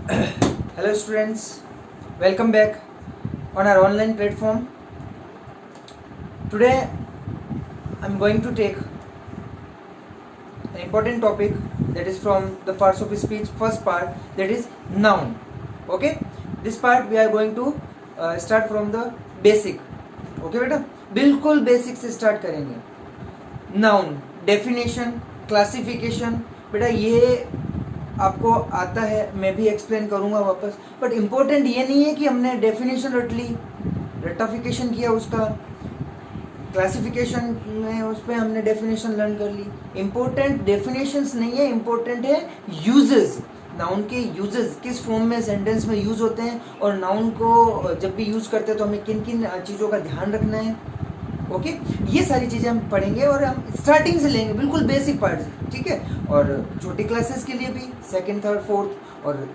Hello students, welcome back on our online platform. Today I am going to take an important topic that is from the parts of speech. First part, that is noun. Okay, this part we are going to start from the basic. Okay बेटा, बिल्कुल basic से start करेंगे. Noun, definition, classification. बेटा ये आपको आता है, मैं भी एक्सप्लेन करूंगा वापस. बट इम्पोर्टेंट ये नहीं है कि हमने डेफिनेशन रट ली, रेक्टिफिकेशन किया उसका, क्लासिफिकेशन में उस पर हमने डेफिनेशन लर्न कर ली. इम्पोर्टेंट डेफिनेशंस नहीं है, इम्पोर्टेंट है यूजेस. नाउन के यूजेस किस फॉर्म में सेंटेंस में यूज होते हैं, और नाउन को जब भी यूज करते हैं तो हमें किन किन चीज़ों का ध्यान रखना है. ओके, ये सारी चीज़ें हम पढ़ेंगे और हम स्टार्टिंग से लेंगे, बिल्कुल बेसिक पार्ट. ठीक है, और छोटी क्लासेस के लिए भी सेकंड, थर्ड, फोर्थ, और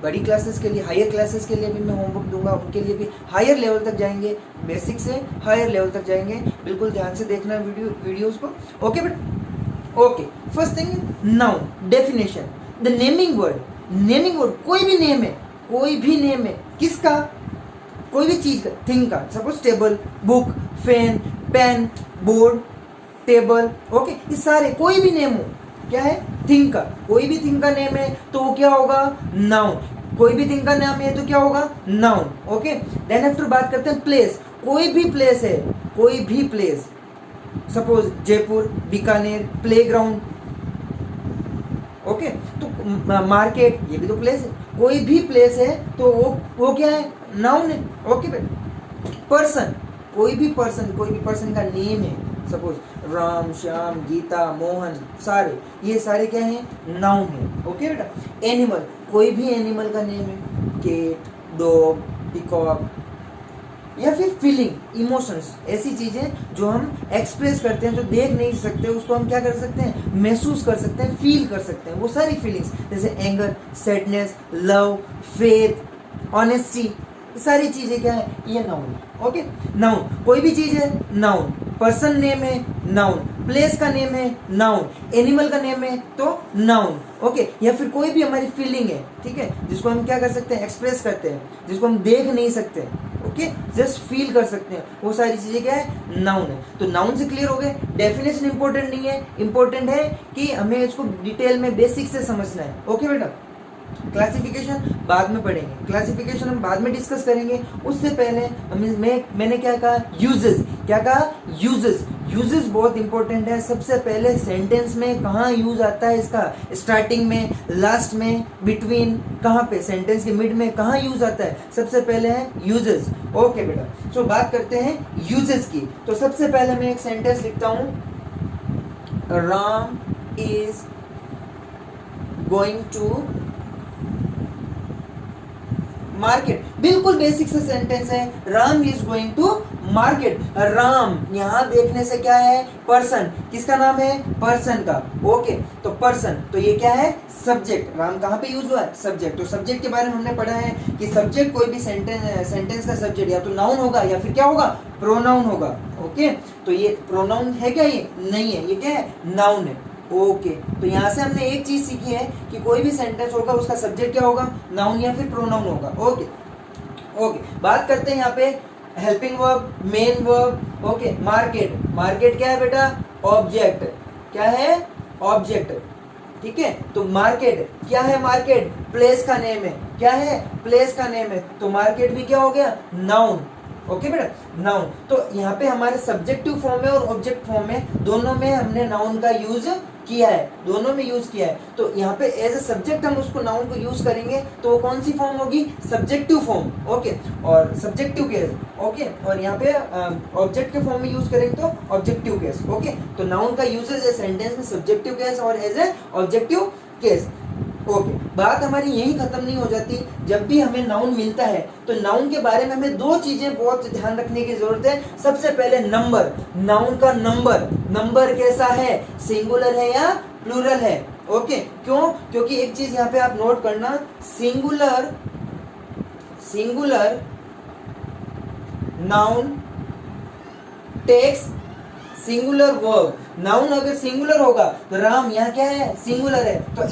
बड़ी क्लासेस के लिए, हायर क्लासेस के लिए भी मैं होमवर्क दूंगा. उनके लिए भी हायर लेवल तक जाएंगे, बेसिक से हायर लेवल तक जाएंगे. बिल्कुल ध्यान से देखना वीडियोस को. Okay but okay, first thing noun, definition. The naming word, naming word कोई भी नेम है, कोई भी नेम है. किसका? कोई भी चीज का, थिंग का. Suppose table, book, fan, pen, board, table. Okay, ये सारे कोई भी नेम हो, क्या है? थिंग का. कोई भी थिंग का नेम है तो वो क्या होगा? नाउन. कोई भी थिंग का नाम है तो क्या होगा? नाउन. ओके, देन आफ्टर बात करते हैं प्लेस. कोई भी प्लेस है, कोई भी place. Suppose Jaipur, Bikaner, playground. Okay, तो मार्केट, ये भी तो प्लेस है. कोई भी प्लेस है तो वो क्या है? नाउन है. ओके, पर्सन, कोई भी पर्सन का नेम है. सपोज राम, श्याम, गीता, मोहन, सारे, ये सारे क्या है? नाउन है. ओके बेटा. एनिमल, कोई भी एनिमल का नेम है. केट, डॉग, पिकॉक, या फिर फीलिंग, इमोशंस, ऐसी चीजें जो हम एक्सप्रेस करते हैं, जो देख नहीं सकते, उसको हम क्या कर सकते हैं? महसूस कर सकते हैं, फील कर सकते हैं. वो सारी फीलिंग्स, जैसे anger, sadness, love, faith, honesty, सारी चीजें क्या है? ये नाउन. ओके, नाउन कोई भी चीज है, नाउन. पर्सन नेम है, नाउन. प्लेस का नेम है, नाउन. एनिमल का नेम है तो नाउन. ओके, या फिर कोई भी हमारी फीलिंग है, ठीक है, जिसको हम क्या कर सकते हैं? एक्सप्रेस करते हैं, जिसको हम देख नहीं सकते. ओके, जस्ट फील कर सकते हैं. वो सारी चीजें क्या है? नाउन है. तो नाउन से क्लियर हो गए. डेफिनेशन इंपॉर्टेंट नहीं है, इंपॉर्टेंट है कि हमें इसको डिटेल में बेसिक से समझना है. ओके बेटा. क्लासिफिकेशन बाद में पढ़ेंगे, क्लासिफिकेशन हम बाद में डिस्कस करेंगे. उससे पहले मैंने क्या कहा? यूजेस. क्या कहा? यूजेस. यूजेस बहुत इंपॉर्टेंट है. सबसे पहले सेंटेंस में कहाँ यूज आता है इसका? स्टार्टिंग में, लास्ट में, बिटवीन, कहाँ पे? सेंटेंस के मिड में कहाँ यूज आता है? सबसे पहले है यूजेस. ओके बेटा, सो बात करते हैं यूजेस की. तो सबसे पहले मैं एक सेंटेंस लिखता हूं, Ram is going to market. बिल्कुल बेसिक से सेंटेंस है. Ram is going to market. Ram यहां देखने से क्या है? पर्सन. किसका नाम है? पर्सन का. ओके, तो पर्सन, तो ये क्या है? सब्जेक्ट. राम कहां पे यूज हुआ है? सब्जेक्ट. तो सब्जेक्ट के बारे में हमने पढ़ा है कि सब्जेक्ट कोई भी सेंटेंस का सब्जेक्ट या तो नाउन होगा या फिर क्या होगा? प्रोनाउन होगा. ओके, तो ये प्रोनाउन है क्या? ये नहीं है. ये क्या है? नाउन है. ओके, तो यहाँ से हमने एक चीज सीखी है कि कोई भी सेंटेंस होगा उसका सब्जेक्ट क्या होगा? नाउन या फिर प्रोनाउन होगा. ओके ओके, बात करते हैं यहाँ पे helping verb, main verb. Okay, market. Market क्या है बेटा? ऑब्जेक्ट. क्या है? ऑब्जेक्ट. ठीक है, तो मार्केट क्या है? मार्केट प्लेस का नेम है. क्या है? प्लेस का नेम है. तो मार्केट भी क्या हो गया? नाउन. ओके बेटा, नाउन. तो यहाँ पे हमारे सब्जेक्टिव फॉर्म में और ऑब्जेक्ट फॉर्म में, दोनों में हमने नाउन का यूज किया है. दोनों में यूज किया है. तो यहाँ पे एज ए सब्जेक्ट हम उसको नाउन को यूज करेंगे तो वो कौन सी फॉर्म होगी? Subjective form. ओके, और सब्जेक्टिव केस. ओके, और यहाँ पे ऑब्जेक्ट के फॉर्म में यूज करेंगे तो ऑब्जेक्टिव केस. ओके, तो नाउन का यूजेज है सेंटेंस में सब्जेक्टिव केस और as a objective case. Okay, बात हमारी यही खत्म नहीं हो जाती. जब भी हमें नाउन मिलता है तो नाउन के बारे में हमें दो चीजें बहुत ध्यान रखने की जरूरत है. सबसे पहले नंबर. नाउन का नंबर. नंबर कैसा है? सिंगुलर है या प्लूरल है? ओके, क्यों? क्योंकि एक चीज यहाँ पे आप नोट करना, singular noun takes singular verb. Noun अगर सिंगुलर होगा तो राम यहाँ क्या है, सिंगुलर है, तो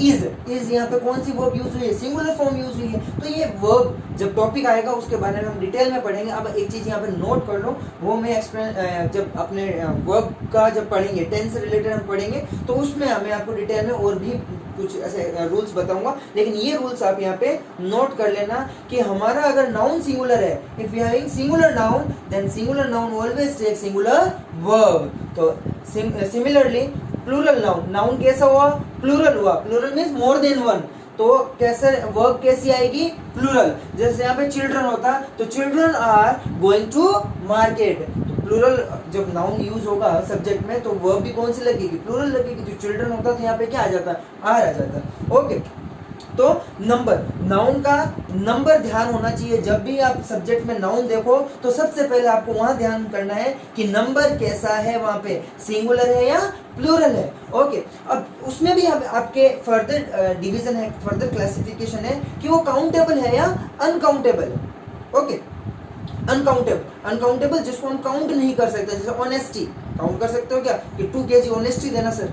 इज यहाँ पे कौन सी वर्ब यूज हुई है, सिंगुलर फॉर्म यूज हुई है। तो ये वर्ब जब टॉपिक आएगा उसके बारे में हम डिटेल में पढ़ेंगे। अब एक चीज यहाँ पे नोट कर लो, वो मैं एक्सप्लेन जब अपने वर्ब का जब पढ़ेंगे, टेंस से रिलेटेड हम पढ़ेंगे, तो उसमें मैं आपको डिटेल में और भी कुछ ऐसे रूल्स बताऊंगा। लेकिन ये रूल्स आप यहाँ पे नोट कर लेना कि हमारा अगर नाउन सिंगुलर है, if you having singular noun then singular noun always take singular verb. तो सिमिलरली प्लूरल नाउन, नाउन कैसा हुआ, प्लूरल हुआ, plural means more than one, तो कैसे वर्ब कैसी आएगी, प्लूरल। जैसे यहाँ पे चिल्ड्रन होता तो children are going to market, plural जब नाउन यूज होगा सब्जेक्ट में तो वर्ब भी कौन सी लगेगी, प्लूरल लगेगी। जो चिल्ड्रन होता तो यहाँ पे क्या आ जाता, आर आ जाता। ओके, तो नंबर, नाउन का नंबर ध्यान होना चाहिए। जब भी आप सब्जेक्ट में नाउन देखो तो सबसे पहले आपको वहां ध्यान करना है कि नंबर कैसा है, वहां पे सिंगुलर है या प्लूरल है। ओके, अब उसमें भी आपके फर्दर डिवीजन है, फर्दर क्लासिफिकेशन है कि वो काउंटेबल है या अनकाउंटेबल है। ओके, अनकाउंटेबल, अनकाउंटेबल जिसको हम काउंट नहीं कर सकते, जैसे ऑनेस्टी, काउंट कर सकते हो क्या कि 2 kg ऑनेस्टी देना सर,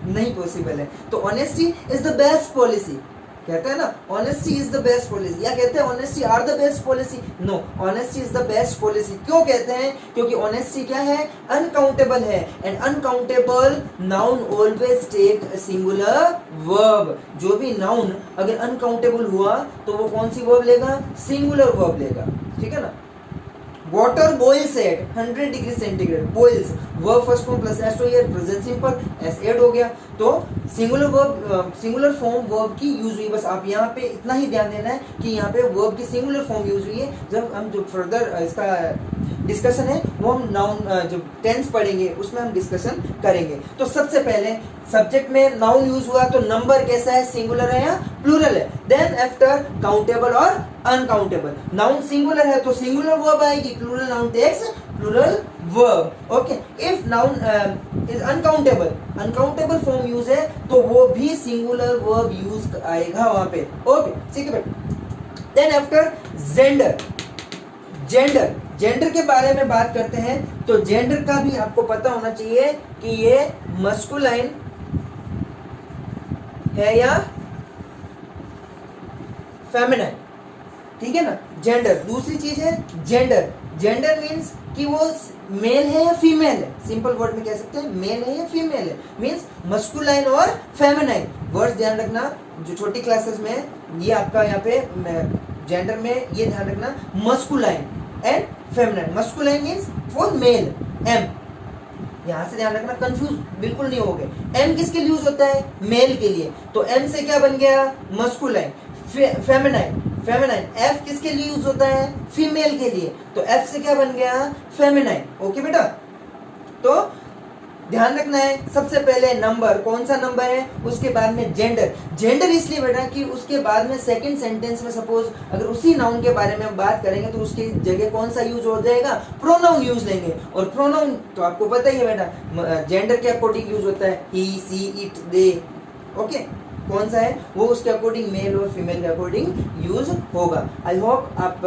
नहीं पॉसिबल है। तो honesty is the best policy, कहते हैं ना honesty is the best policy, या कहते हैं honesty are the best policy, no, honesty is the best policy. क्यों कहते हैं, क्योंकि ऑनेस्टी क्या है, अनकाउंटेबल है, and uncountable noun always take singular verb. जो भी नाउन अगर अनकाउंटेबल हुआ तो वो कौन सी वर्ब लेगा, सिंगुलर वर्ब लेगा, ठीक है ना। Water boils at 100 degree centigrade, boils verb first form plus s or year, present simple, s add हो गया, तो singular verb, singular form verb की यूज हुई। बस आप यहाँ पे इतना ही ध्यान देना है कि यहाँ पे वर्ब की सिंगुलर फॉर्म यूज हुई है। जब हम जो फर्दर इसका डिस्कशन है वो हम नाउन जो टेंस पढ़ेंगे उसमें हम डिस्कशन करेंगे। तो सबसे पहले सब्जेक्ट में नाउन यूज हुआ तो नंबर कैसा है, सिंगुलर है या प्लूरल है। देन आफ्टर काउंटेबल और अनकाउंटेबल, नाउन सिंगुलर है तो सिंगुलर वर्ब आएगी, plural noun takes plural verb. Okay, if noun is uncountable, uncountable form use है तो वो भी सिंगुलर वर्ब यूज आएगा वहां पे। ओके, ठीक है बेटा। Then after gender, gender, gender के बारे में बात करते हैं तो जेंडर का भी आपको पता होना चाहिए कि ये मस्कुलाइन है या फेमिनाइन, ठीक है ना। जेंडर, दूसरी चीज है जेंडर, जेंडर मीन्स कि वो मेल है या फीमेल है, सिंपल वर्ड में कह सकते हैं मेल है या फीमेल है, मीन्स मस्कुलाइन और फेमिनाइन। वर्ड्स ध्यान रखना जो छोटी क्लासेस में ये आपका यहाँ पे जेंडर में ये ध्यान रखना, masculine and feminine. Masculine means for male, m, यहां से ध्यान रखना, कंफ्यूज बिल्कुल नहीं होगे। एम किसके लिए यूज होता है, मेल के लिए, तो एम से क्या बन गया, मस्कुलाइन। फेमिनाइन, फेमिनाइन, एफ किसके लिए यूज होता है, फीमेल के लिए, तो एफ से क्या बन गया, फेमिनाइन। ओके बेटा, तो ध्यान रखना है सबसे पहले नंबर, कौन सा नंबर है, उसके बाद में जेंडर। जेंडर इसलिए बेटा कि उसके बाद में सेकंड सेंटेंस में सपोज अगर उसी नाउन के बारे में हम बात करेंगे तो उसकी जगह कौन सा यूज हो जाएगा, प्रोनाउन यूज लेंगे। और प्रोनाउन तो आपको पता ही है बेटा, जेंडर के अकॉर्डिंग यूज होता है, ही, सी, इट, दे। ओके, कौन सा है वो उसके अकॉर्डिंग मेल और फीमेल के अकॉर्डिंग यूज होगा। आई होप आप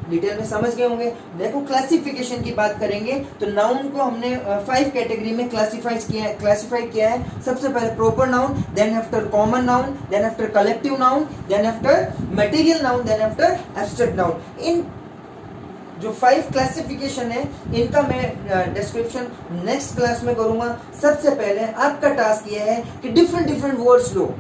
डिटेल में समझ गए होंगे। देखो क्लासिफिकेशन की बात करेंगे तो नाउन को हमने 5 कैटेगरी में क्लासिफाई किया है। सबसे पहले proper noun, then after common noun, then after collective noun, then after material noun, then after abstract noun. इन जो 5 क्लासिफिकेशन है इनका मैं डिस्क्रिप्शन नेक्स्ट क्लास में करूंगा। सबसे पहले आपका टास्क ये है कि डिफरेंट वर्ड्स लो,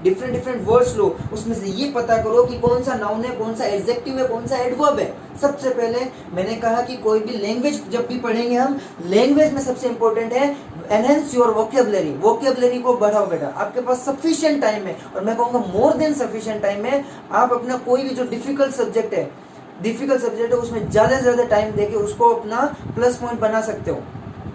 डिफरेंट वर्ड्स लो, उसमें से ये पता करो कि कौन सा नाउन है, कौन सा एडजेक्टिव है, कौन सा एडवर्ब है। सबसे पहले मैंने कहा कि कोई भी लैंग्वेज जब भी पढ़ेंगे हम, लैंग्वेज में सबसे इंपॉर्टेंट है एनहेंस योर वोकेबलरी, वोकेबलरी को बढ़ाओ बेटा। आपके पास सफिशिएंट टाइम है, और मैं कहूँगा मोर देन सफिशिएंट टाइम है। आप अपना कोई भी जो डिफिकल्ट सब्जेक्ट है उसमें ज्यादा से ज्यादा टाइम देके उसको अपना प्लस पॉइंट बना सकते हो,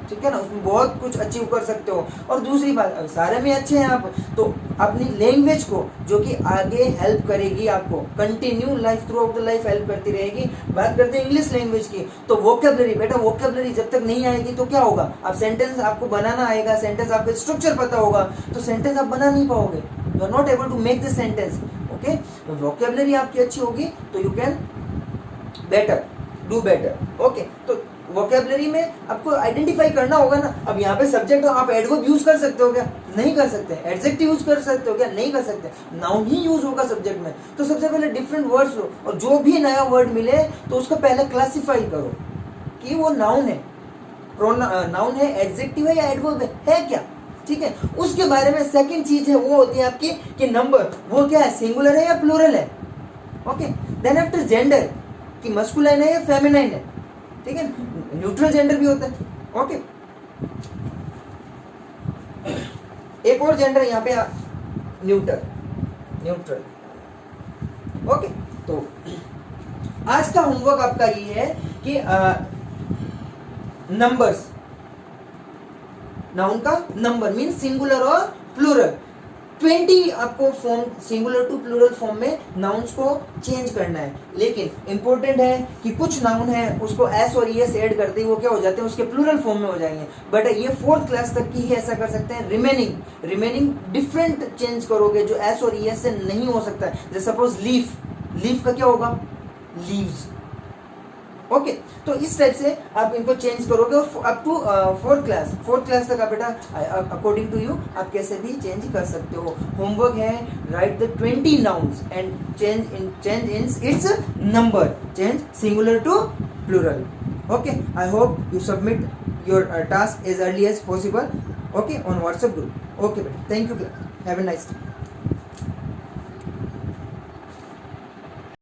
ठीक है ना, उसमें बहुत कुछ अचीव कर सकते हो। और दूसरी बात, सारे में अच्छे हैं आप तो अपनी लैंग्वेज को जो कि आगे हेल्प करेगी, आपको continue life through out the life help करती रहेगी। बात करते हैं इंग्लिश लैंग्वेज की, तो वोकेबलरी बेटा, वोकेबलरी जब तक नहीं आएगी तो क्या होगा, आप सेंटेंस आपको बनाना आएगा, सेंटेंस आपको स्ट्रक्चर पता होगा तो सेंटेंस आप बना नहीं पाओगे, you are not able to make this sentence. Okay, vocabulary आपकी अच्छी होगी तो you can better, do better. Okay, तो वोकेबलरी में आपको आइडेंटिफाई करना होगा ना। अब यहाँ पे सब्जेक्ट हो, आप एडवर्ब यूज कर सकते हो क्या? नहीं कर सकते। एडजेक्टिव यूज कर सकते हो क्या? नहीं कर सकते। नाउन ही यूज होगा सब्जेक्ट में। तो सबसे पहले डिफरेंट वर्ड्स लो और जो भी नया वर्ड मिले तो उसको पहले क्लासिफाई करो कि वो नाउन है, नाउन है, एडजेक्टिव है या एडवर्ब है क्या, ठीक है। उसके बारे में सेकंड चीज है वो होती है आपकी कि नंबर, वो क्या है, सिंगुलर है या प्लूरल है, ओके। देन आफ्टर जेंडर कि मस्कुलाइन है या फेमिनाइन है, ठीक है। न्यूट्रल जेंडर भी होता है, ओके। एक और जेंडर यहाँ पे न्यूट्रल, ओके। तो आज का होमवर्क आपका ये है कि नंबर्स, नाउन का नंबर मीन सिंगुलर और प्लूरल, 20 आपको form singular to plural form में नाउन्स को चेंज करना है। लेकिन इंपॉर्टेंट है कि कुछ नाउन है उसको एस और ईएस ऐड करते ही वो क्या हो जाते हैं, उसके प्लूरल फॉर्म में हो जाएंगे। बट ये 4th क्लास तक की ही ऐसा कर सकते हैं। रिमेनिंग डिफरेंट चेंज करोगे जो एस और ईएस से नहीं हो सकता है। जैसे सपोज लीफ का क्या होगा, लीव्स, ओके। तो इस टाइप से आप इनको चेंज करोगे और अप टू 4th क्लास तक आप बेटा अकॉर्डिंग टू यू आप कैसे भी चेंज कर सकते हो। होमवर्क है write the 20 nouns and change in its number, change singular to plural, okay. I hope you submit your task as early as possible, okay, on WhatsApp group, okay बेटा। Thank you, have a nice day.